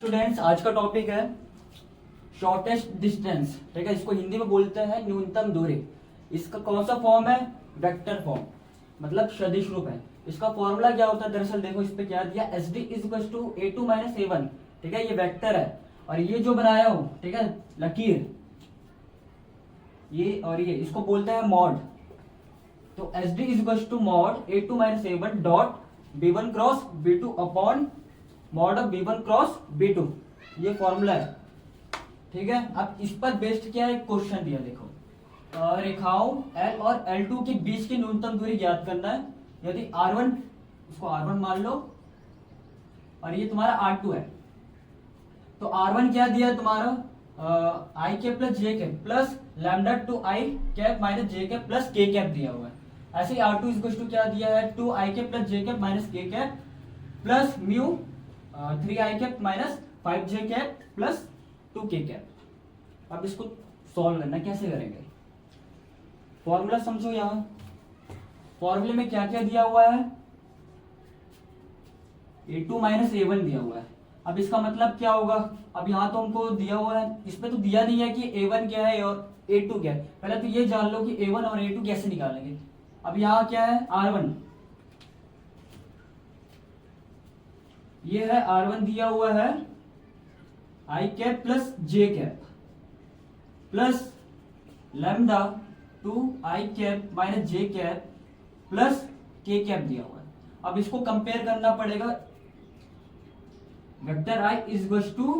Students, आज का topic है शॉर्टेस्ट डिस्टेंस। ठीक है, इसको हिंदी में बोलते हैं न्यूनतम दूरी। इसका कौन सा फॉर्म है? वेक्टर फॉर्म, मतलब सदिश रूप है। इसका फॉर्मूला क्या होता है? दरअसल देखो इस पे क्या दिया, S D is equal to a two minus a one. ठीक है, ये वेक्टर है और ये जो बनाया हो, ठीक है, लकीर, ये और ये, इसको बोलते हैं मॉड। तो S D is equal to mod a two minus a one dot b one cross b two upon mod of b one cross b two. ये फॉर्मूला है। ठीक है, अब इस पर बेस्ड क्या है, क्वेश्चन दिया। देखो, रेखाओं L और L2 के बीच की न्यूनतम दूरी ज्ञात करना है। यदि R1, इसको R1 मान लो, और ये तुम्हारा R2 है, तो R1 क्या दिया है तुम्हारा, आई कैप प्लस जे कैप प्लस लैम्डा टू आई कैप माइनस जे कैप प्लस के कैप दिया हुआ है। ऐसे ही R2 इज टू क्या दिया है, टू आई कैप प्लस जे cap minus K cap plus mu 3i cap minus 5j cap plus 2k cap. अब इसको solve करना, कैसे करेंगे? फॉर्मूला समझो। यहां फॉर्मूले में क्या क्या दिया हुआ है, a2 माइनस a1 दिया हुआ है। अब इसका मतलब क्या होगा? अब यहां तो हमको दिया हुआ है, इसमें तो दिया नहीं है कि a1 क्या है और a2 क्या है। पहले तो ये जान लो कि a1 और a2 कैसे निकालेंगे। अब यहां क्या है, r1, ये है R1 दिया हुआ है i cap plus J cap plus lambda two I cap minus J cap plus k cap दिया हुआ है। अब इसको कंपेयर करना पड़ेगा। Vector i is equal to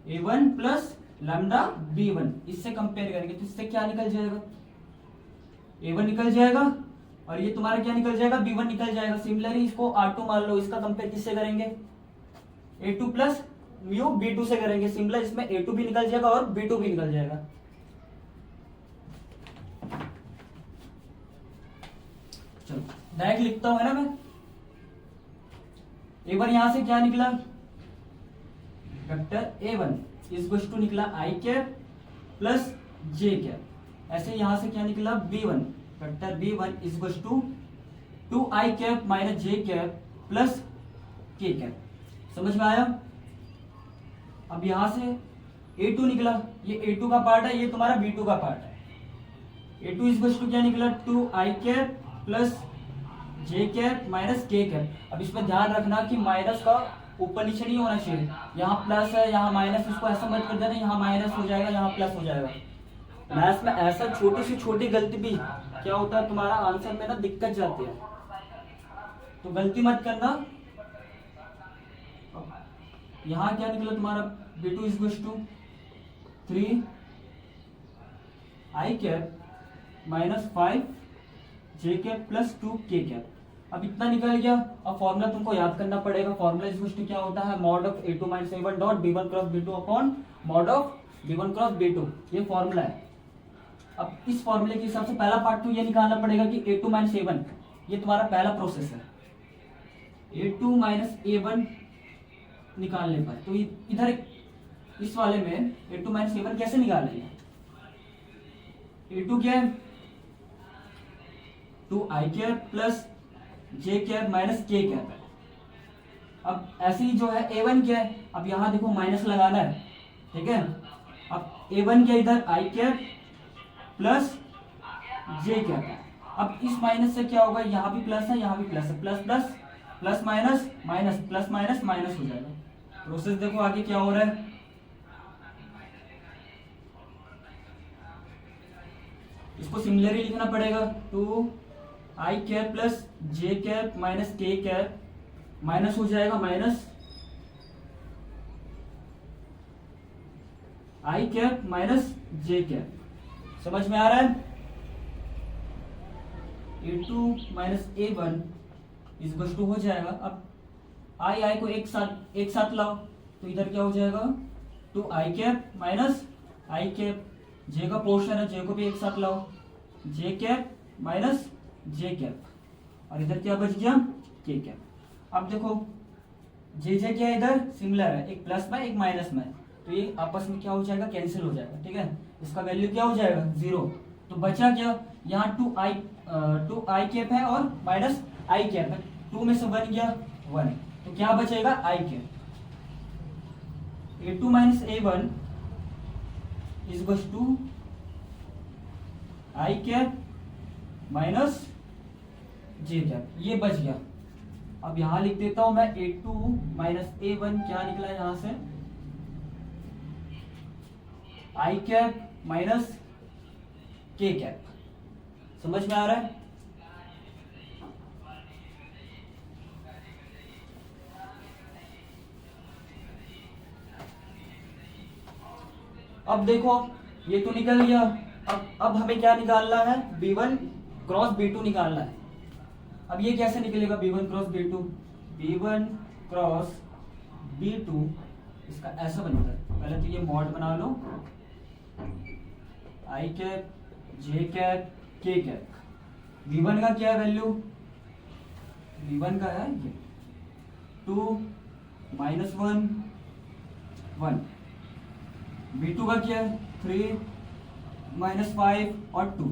a1 plus lambda b1, इससे कंपेयर करेंगे तो इससे क्या निकल जाएगा, a1 निकल जाएगा और ये तुम्हारा क्या निकल जाएगा, b1 निकल जाएगा। सिमिलरली इसको R2 मान लो, इसका कंपेयर किससे करेंगे, a2 प्लस म्यू b2 से करेंगे। सिमिलर इसमें a2 भी निकल जाएगा और b2 भी निकल जाएगा। चलो डायरेक्ट लिखता हूं, है ना मैं। a1 यहां से क्या निकला, vector a1 is equal to निकला i cap plus J cap. ऐसे यहां से क्या निकला, b1, vector b1 is equal to 2i cap minus J cap plus k cap. समझ में आया? अब यहां से a2 निकला, ये a2 का पार्ट है, ये तुम्हारा b2 का पार्ट है। a2 इज इक्वल टू क्या निकला, 2i कैप प्लस जे कैप माइनस के कैप। अब इसमें ध्यान रखना कि माइनस का ऊपर नीचे नहीं होना चाहिए। यहाँ प्लस है, यहाँ माइनस, इसको ऐसा मत कर देना, यहाँ माइनस हो जाएगा, यहाँ प्लस हो जाएगा। मैथ्स में ऐसा छोटी से छोटी गलती भी क्या होता है, तुम्हारा आंसर में ना दिक्कत जाती है, तो गलती मत करना। यहाँ क्या निकला तुम्हारा, b2 is equal to 3 i cap minus 5 j cap plus 2 k cap. अब इतना निकल गया। अब फॉर्मूला तुमको याद करना पड़ेगा। फॉर्मूला इज इक्वल टू क्या होता है, mod of a2 minus a1 dot b1 cross b2 upon mod of b1 cross b2। ये फॉर्मूला है। अब इस फॉर्मूले के हिसाब से पहला पार्ट तो ये निकालना पड़ेगा कि a2 माइनस a1, ये तुम्हारा पहला प्रोसेस है। a2 माइनस a1 निकालने पर तो इधर इस वाले में a2 माइनस a1 कैसे निकालेंगे, a2 क्या है, 2i कैप प्लस जे कैप माइनस के कैप है। अब ऐसे ही जो है a1 क्या है, अब यहां देखो माइनस लगाना है, ठीक है। अब a1 क्या, इधर i cap plus J cap है। अब इस माइनस से क्या होगा, यहाँ भी प्लस है, यहाँ भी प्लस है, plus plus plus minus minus plus minus minus हो जाएगा। प्रोसेस देखो आगे क्या हो रहा है। इसको सिमिलरली लिखना पड़ेगा, 2i कैप प्लस जे cap minus K cap, minus हो जाएगा minus i cap minus J cap. समझ में आ रहा है? a2 minus a1 is equal to हो जाएगा। अब आई को एक साथ लाओ तो इधर क्या हो जाएगा, 2i कैप माइनस आई कैप, जे का पोर्शन है, जे को भी एक साथ लाओ, जे कैप माइनस जे कैप, और इधर क्या बच गया, के कैप। अब देखो जे क्या है, इधर सिमिलर है, एक प्लस में एक माइनस में, तो ये आपस में क्या हो जाएगा, कैंसिल हो जाएगा। ठीक है, इसका वैल्यू क्या हो जाएगा, 0। तो बचा क्या, यहाँ 2i कैप है और माइनस आई कैप है, 2 में से 1 गया 1, तो क्या बचेगा, I cap. A2 minus A1 is equal to I cap minus J cap, ये बच गया। अब यहां लिख देता हूं मैं A2 माइनस A1 क्या निकला यहां से, आई कैप माइनस के कैप। समझ में आ रहा है? अब देखो ये तो निकल गया। अब हमें क्या निकालना है, B1 क्रॉस B2 निकालना है। अब ये कैसे निकलेगा B1 cross B2, B1 cross B2 इसका ऐसा बनता है, पहले तो ये मॉड बना लो, आई कैप जे कैप के कैप। V1 का क्या है वैल्यू, V1 का है ये 2 माइनस 1 1, B2 का क्या है 3 माइनस 5 और 2।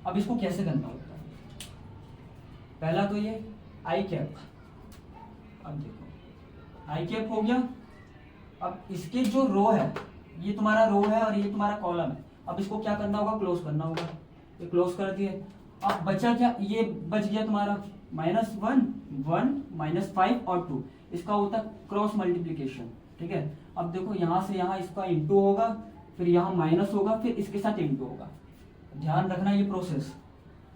अब इसको कैसे करना होता है, पहला तो ये आई कैप, अब देखो आई कैप हो गया। अब इसके जो रो है, ये तुम्हारा रो है और ये तुम्हारा कॉलम है। अब इसको क्या करना होगा, क्लोज करना होगा, ये क्लोज कर दिए। अब बचा क्या, ये बच गया तुम्हारा माइनस 1 1 माइनस 5 और 2, इसका होता है क्रॉस मल्टीप्लीकेशन। ठीक है, अब देखो यहां से यहां इसका इंटू होगा, फिर यहाँ माइनस होगा, फिर इसके साथ इंटू होगा। ध्यान रखना ये प्रोसेस।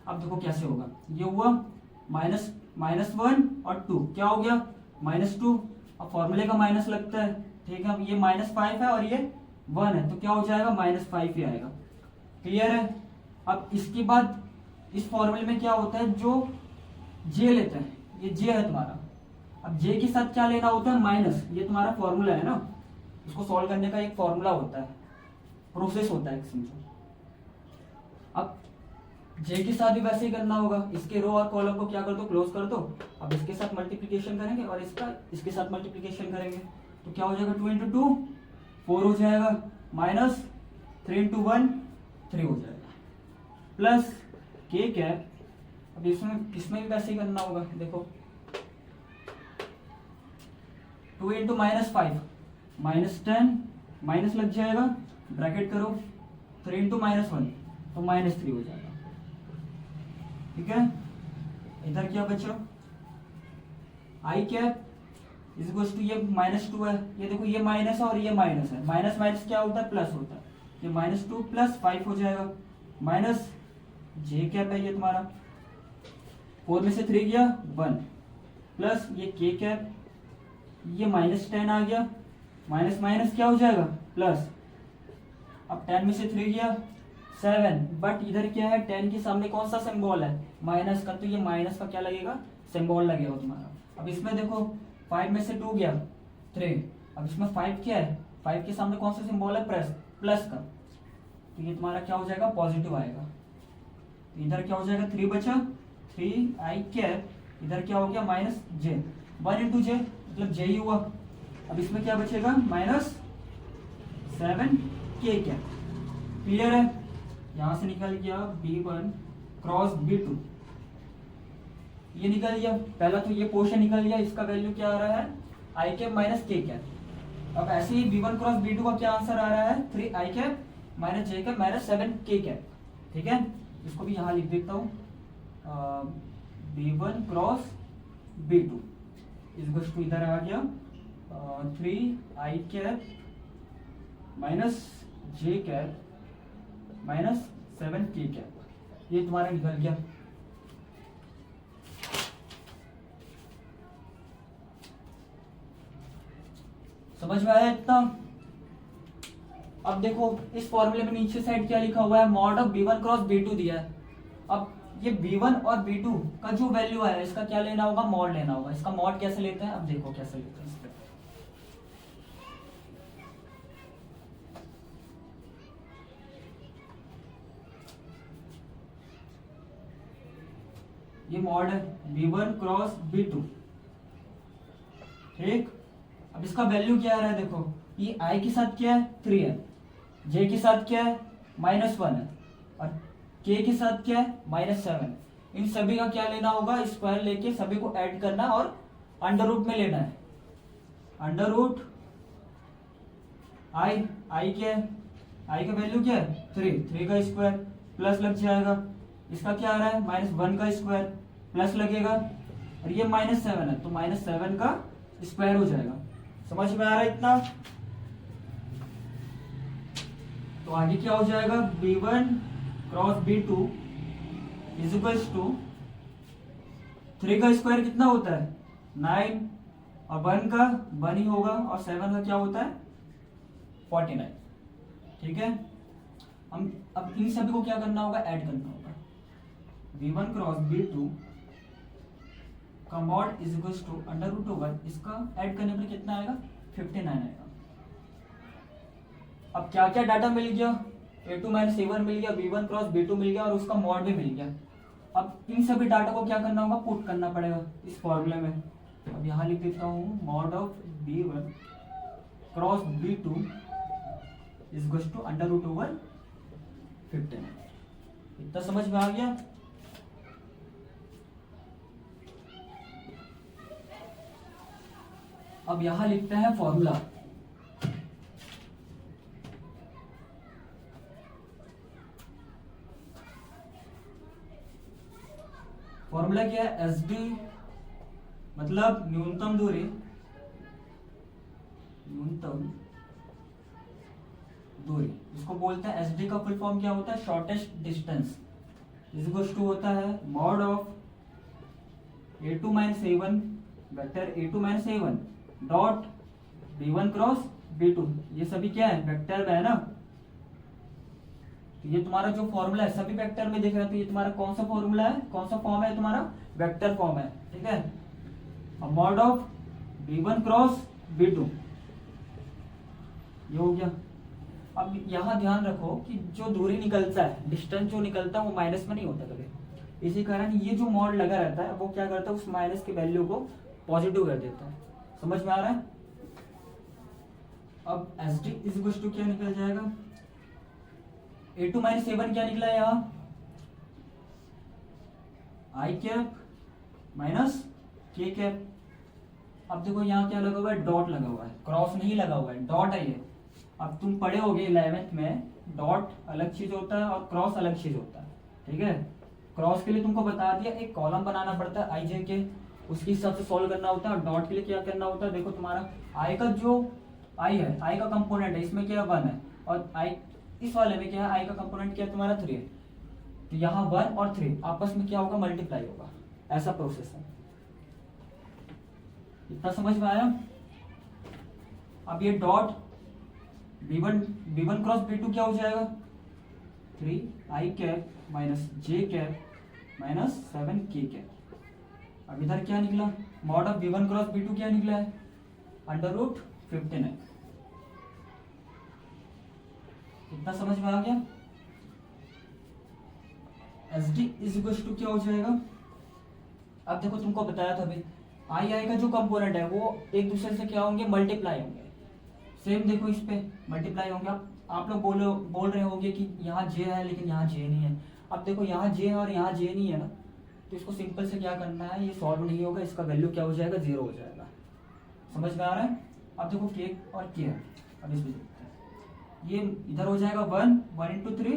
अब देखो कैसे होगा, ये हुआ माइनस 1 और 2 क्या हो गया -2। अब फॉर्मूले का माइनस लगता है, ठीक है। अब ये -5 है और ये 1 है, तो क्या हो जाएगा -5 ही आएगा। क्लियर है? अब इसके बाद इस फॉर्मूले में क्या होता है, जो जे लेते हैं, ये जे है तुम्हारा। अब जे के साथ क्या लेना होता है, माइनस। ये तुम्हारा फॉर्मूला है ना, इसको सॉल्व करने का एक फॉर्मूला होता है, प्रोसेस होता है समझो। अब जे के साथ भी वैसे ही करना होगा, इसके रो और कॉलम को क्या कर दो, क्लोज कर दो। अब इसके साथ मल्टीप्लिकेशन करेंगे और इसके साथ मल्टीप्लिकेशन करेंगे, तो क्या हो जाएगा 2 × 2 4 हो जाएगा, माइनस 3 × 1 3 हो जाएगा, प्लस के कैप। अब इसमें भी वैसे ही करना होगा, देखो 2 × -5 -10 माइनस लग जाएगा, ब्रैकेट करो 3 × -1 तो -3 हो जाएगा। ठीक है, इधर क्या बचा, आई कैप इज इक्वल टू ये -2 है, ये देखो ये माइनस है और ये माइनस है, माइनस माइनस क्या होता है, प्लस होता है। ये -2 + 5 हो जाएगा, माइनस जे कैप है ये तुम्हारा, 4 में से 3 गया 1, प्लस ये के कैप, ये -10 आ गया, माइनस माइनस क्या हो जाएगा प्लस। अब 10 में से 3 गया 7, बट इधर क्या है, 10 के सामने कौन सा सिंबल है, माइनस का, तो ये माइनस का क्या लगेगा, सिंबल लगेगा तुम्हारा। अब इसमें देखो 5 में से 2 गया 3, अब इसमें 5 क्या है, 5 के सामने कौन सा सिंबल है, प्लस का, तो ये तुम्हारा क्या हो जाएगा, पॉजिटिव आएगा। तो इधर क्या हो जाएगा, 3 बचा, 3 आई कैप, इधर क्या हो गया माइनस जे, 1 × जे मतलब जे ही हुआ। अब इसमें क्या बचेगा, -7 के कैप। क्लियर है? यहां से निकल गया B1 क्रॉस B2, ये निकल गया। पहला तो ये पोर्शन निकल गया, इसका वैल्यू क्या आ रहा है, i cap minus K cap. अब ऐसे ही B1 क्रॉस B2 का क्या आंसर आ रहा है, 3 i cap minus J cap minus 7 के कैप। ठीक है, इसको भी यहां लिख देता हूं, B1 क्रॉस B2 इस इधर आ गया 3 i cap minus J cap minus 7 के कैप, ये तुम्हारा निकल गया। समझ में आया इतना? अब देखो इस फॉर्मूले में नीचे साइड क्या लिखा हुआ है, mod of B1 cross B2 दिया है। अब ये B1 और B2 का जो वैल्यू है, इसका क्या लेना होगा, मॉड लेना होगा। इसका मॉड कैसे लेते हैं, अब देखो कैसे लेते हैं। ये मॉड है B1 क्रॉस B2, ठीक। अब इसका वैल्यू क्या आ रहा है, देखो ये I के साथ क्या है 3 है, J के साथ क्या है -1 है, और K के साथ क्या है -7। इन सभी का क्या लेना होगा, स्क्वायर लेके सभी को ऐड करना और अंडर रूट में लेना है। अंडर रूट आई क्या है, आई का वैल्यू क्या है 3 का स्क्वायर प्लस लग जाएगा, इसका क्या आ रहा है -1 का स्क्वायर प्लस लगेगा, और ये -7 है तो -7 का स्क्वायर हो जाएगा। समझ में आ रहा है इतना? तो आगे क्या हो जाएगा, b1 cross b2 is equals to 3 का स्क्वायर कितना होता है 9, और 1 का 1 ही होगा, और 7 का क्या होता है 49। ठीक है, हम अब इन सभी को क्या करना होगा, ऐड करना होगा। b1 क्रॉस b2 का मॉड इज इक्वल टू √1, इसका ऐड करने पर कितना आएगा 59 आएगा। अब क्या क्या डाटा मिल गया, a2 - a1 मिल गया, b1 क्रॉस b2 मिल गया, और उसका मॉड भी मिल गया। अब इन सभी डाटा को क्या करना होगा, पुट करना पड़ेगा इस फॉर्मूले में। अब यहाँ लिख देता हूँ mod of b1 cross b2 is equal to √1 59। इतना समझ में आ गया? अब यहां लिखते हैं फॉर्मूला। फॉर्मूला क्या है, एस डी मतलब न्यूनतम दूरी, इसको बोलते हैं एस डी का फुल फॉर्म क्या होता है, shortest distance, is equal to होता है mod of a2 - a1 vector a2 - a1 dot b1 cross b2। ये सभी क्या है, वेक्टर में है ना, तो ये तुम्हारा जो फॉर्मूला है सभी वेक्टर में दिख रहा है, तो ये तुम्हारा कौन सा फॉर्मूला है, कौन सा फॉर्म है तुम्हारा, वेक्टर फॉर्म है। ठीक है, अब mod of b1 cross b2 ये हो गया। अब यहां ध्यान रखो कि जो दूरी निकलता है, डिस्टेंस जो निकलता है वो माइनस में नहीं होता कभी, इसी कारण ये जो मॉड लगा रहता है वो क्या करता है, उस माइनस की वैल्यू को पॉजिटिव कर देता है। समझ में आ रहा है? अब S D is equal to क्या निकल जाएगा, a2 - a1 क्या निकला है यहाँ, आई कैप माइनस के कैप। अब देखो यहाँ क्या लगा हुआ है, डॉट लगा हुआ है, क्रॉस नहीं लगा हुआ है, डॉट है ये। अब तुम पढ़े होगे 11th में, डॉट अलग चीज होता है और क्रॉस अलग चीज होता है। ठीक है, क्रॉस के लिए तुमको बता दिया एक कॉलम बनाना पड़ता है आई जे के, उसके हिसाब से सॉल्व करना होता है, और डॉट के लिए क्या करना होता है, देखो तुम्हारा आई का जो आई है, आई का कंपोनेंट है, इसमें क्या 1 है, और आई इस वाले में क्या है, आई का कंपोनेंट क्या है तुम्हारा 3 है, तो यहाँ 1 और 3 आपस में क्या होगा, मल्टीप्लाई होगा। ऐसा प्रोसेस है। इतना समझ में आया? अब ये डॉट b1 क्रॉस b2 क्या हो जाएगा, 3 i cap minus J cap minus 7 के कैप। अब इधर क्या निकला, mod of b1 cross b2 क्या निकला है, √59। इतना समझ में आ गया? S D is equal to क्या हो जाएगा, अब देखो तुमको बताया था अभी, आई का जो कंपोनेंट है वो एक दूसरे से क्या होंगे, मल्टीप्लाई होंगे। सेम देखो इस पे मल्टीप्लाई होंगे। आप लोग बोल रहे होंगे कि यहाँ जे है लेकिन यहाँ जे नहीं है। अब देखो यहाँ जे है और यहाँ जे नहीं है ना, तो इसको सिंपल से क्या करना है, ये सॉल्व नहीं होगा, इसका वैल्यू क्या हो जाएगा, 0 हो जाएगा। समझ में आ रहा है? अब देखो के और के है, अब इसमें देखते हैं, ये इधर हो जाएगा 1 × 3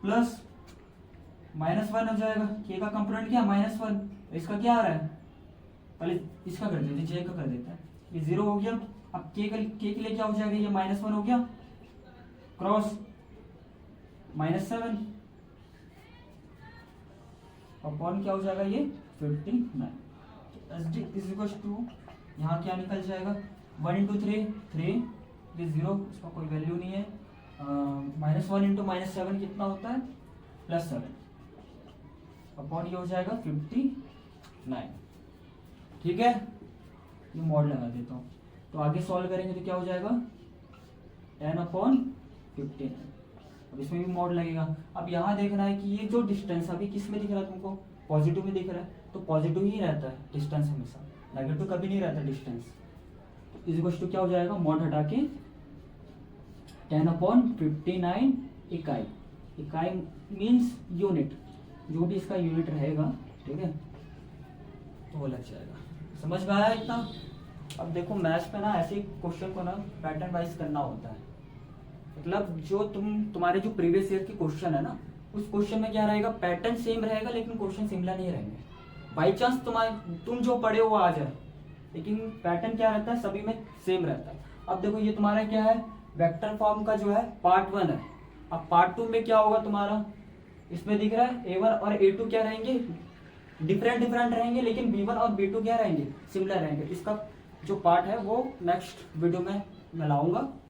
प्लस -1 हो जाएगा, के का कंपोनेंट क्या -1, इसका क्या आ रहा है, पहले इसका कर देते, जे का कर देते हैं, ये 0 हो गया। अब के के लिए क्या हो जाएगा, ये -1 हो गया क्रॉस -7 अपॉन क्या हो जाएगा, ये 59। S D is equal to यहाँ क्या निकल जाएगा, 1 × 3 ये 0, इसका कोई वैल्यू नहीं है, -1 × -7 कितना होता है, +7 अपॉन ये हो जाएगा 59। ठीक है, ये मॉड लगा देता हूँ, तो आगे सॉल्व करेंगे तो क्या हो जाएगा 10/15। अब इसमें भी मॉड लगेगा। अब यहाँ देखना है कि ये जो डिस्टेंस अभी किस में दिख रहा है तुमको, पॉजिटिव में दिख रहा है, तो पॉजिटिव ही रहता है डिस्टेंस हमेशा, नेगेटिव कभी नहीं रहता डिस्टेंस। इज इक्वल टू क्या हो जाएगा, मॉड हटा के 10/59 इकाई, इकाई मीन्स यूनिट, जो भी इसका यूनिट रहेगा, ठीक है, तो वो लग जाएगा। समझ में आया इतना? अब देखो मैथ्स में ना ऐसे क्वेश्चन को ना पैटर्न वाइज करना होता है। मतलब जो तुम्हारे जो प्रीवियस ईयर के क्वेश्चन है ना, उस क्वेश्चन में क्या रहेगा, पैटर्न सेम रहेगा लेकिन क्वेश्चन सिमिलर नहीं रहेंगे। बाई चांस तुम जो पढ़े हो आ जाए, लेकिन पैटर्न क्या रहता है, सभी में सेम रहता है। अब देखो ये तुम्हारा क्या है, वेक्टर फॉर्म का जो है पार्ट 1 है। अब पार्ट 2 में क्या होगा तुम्हारा, इसमें दिख रहा है A1 और A2 क्या रहेंगे, डिफरेंट रहेंगे, लेकिन B1 और B2 क्या रहेंगे, सिमिलर रहेंगे। इसका जो पार्ट है वो नेक्स्ट वीडियो में मैं लाऊंगा।